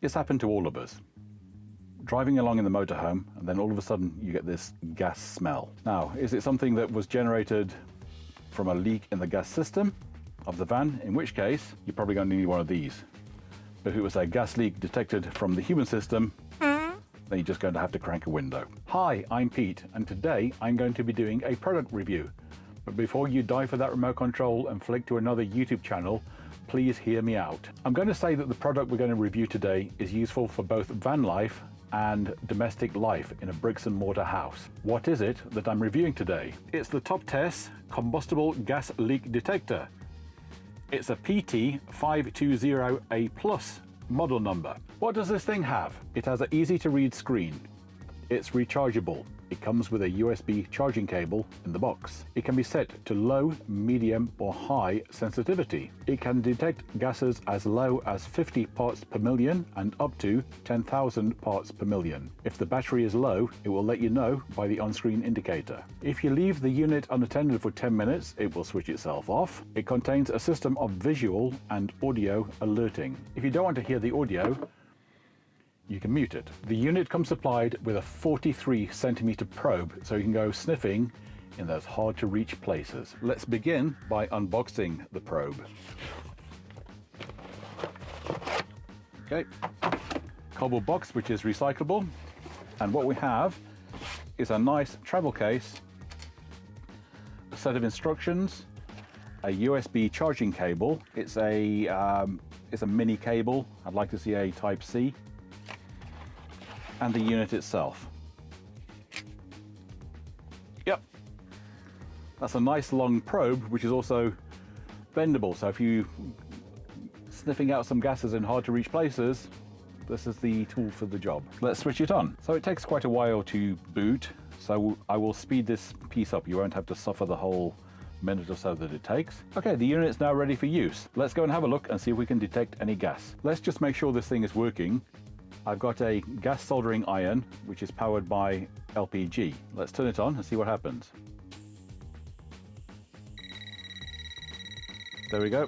It's happened to all of us. Driving along in the motorhome, and then all of a sudden you get this gas smell. Now, is it something that was generated from a leak in the gas system of the van? In which case, you're probably going to need one of these. But if it was a gas leak detected from the human system, then you're just going to have to crank a window. Hi, I'm Pete, and today I'm going to be doing a product review. But before you dive for that remote control and flick to another YouTube channel, please hear me out. I'm going to say that the product we're going to review today is useful for both van life and domestic life in a bricks and mortar house. What is it that I'm reviewing today? It's the Toptes Combustible Gas Leak Detector. It's a PT520A+ model number. What does this thing have? It has an easy to read screen. It's rechargeable. It comes with a USB charging cable in the box. It can be set to low, medium or high sensitivity. It can detect gases as low as 50 parts per million and up to 10,000 parts per million. If the battery is low, it will let you know by the on-screen indicator. If you leave the unit unattended for 10 minutes, it will switch itself off. It contains a system of visual and audio alerting. If you don't want to hear the audio, you can mute it. The unit comes supplied with a 43 centimeter probe, so you can go sniffing in those hard to reach places. Let's begin by unboxing the probe. Okay, cardboard box which is recyclable, and what we have is a nice travel case, a set of instructions, a USB charging cable. It's a mini cable. I'd like to see a Type-C. And the unit itself. Yep, that's a nice long probe which is also bendable, so if you're sniffing out some gases in hard to reach places, this is the tool for the job. Let's switch it on. So it takes quite a while to boot, so I will speed this piece up. You won't have to suffer the whole minute or so that it takes. Okay, the unit's now ready for use. Let's go and have a look and see if we can detect any gas. Let's just make sure this thing is working. I've got a gas soldering iron, which is powered by LPG. Let's turn it on and see what happens. There we go.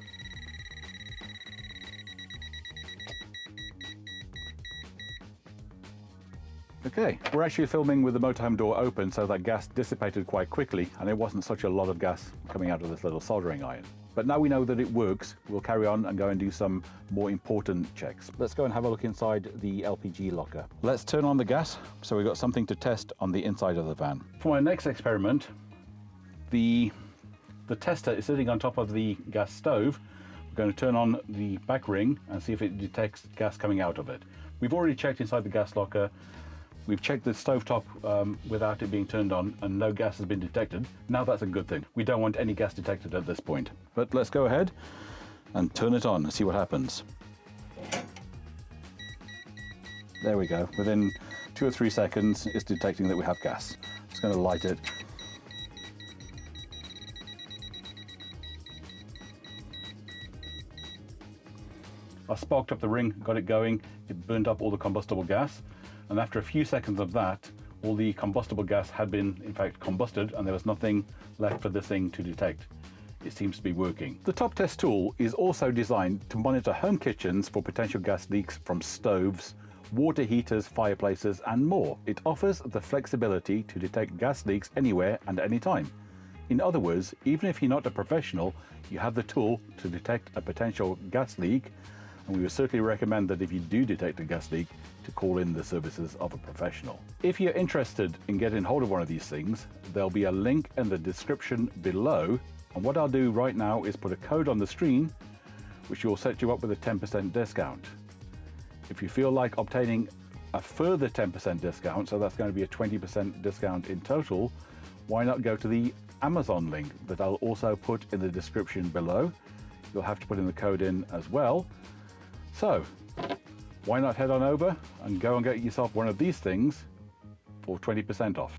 Okay, we're actually filming with the motorhome door open, so that gas dissipated quite quickly, and it wasn't such a lot of gas coming out of this little soldering iron. But now we know that it works, we'll carry on and go and do some more important checks. Let's go and have a look inside the LPG locker. Let's turn on the gas, so we've got something to test on the inside of the van. For my next experiment, the tester is sitting on top of the gas stove. We're going to turn on the back ring and see if it detects gas coming out of it. We've already checked inside the gas locker. We've checked the stovetop without it being turned on, and no gas has been detected. Now that's a good thing. We don't want any gas detected at this point. But let's go ahead and turn it on and see what happens. There we go. Within 2 or 3 seconds, it's detecting that we have gas. Just going to light it. I sparked up the ring, got it going. It burned up all the combustible gas. And after a few seconds of that, all the combustible gas had been, in fact, combusted, and there was nothing left for this thing to detect. It seems to be working. The Toptes tool is also designed to monitor home kitchens for potential gas leaks from stoves, water heaters, fireplaces, and more. It offers the flexibility to detect gas leaks anywhere and anytime. In other words, even if you're not a professional, you have the tool to detect a potential gas leak, and we would certainly recommend that if you do detect a gas leak, to call in the services of a professional. If you're interested in getting hold of one of these things, there'll be a link in the description below, and what I'll do right now is put a code on the screen which will set you up with a 10% discount. If you feel like obtaining a further 10% discount, so that's going to be a 20% discount in total, why not go to the Amazon link that I'll also put in the description below. You'll have to put in the code in as well. So why not head on over and go and get yourself one of these things for 20% off.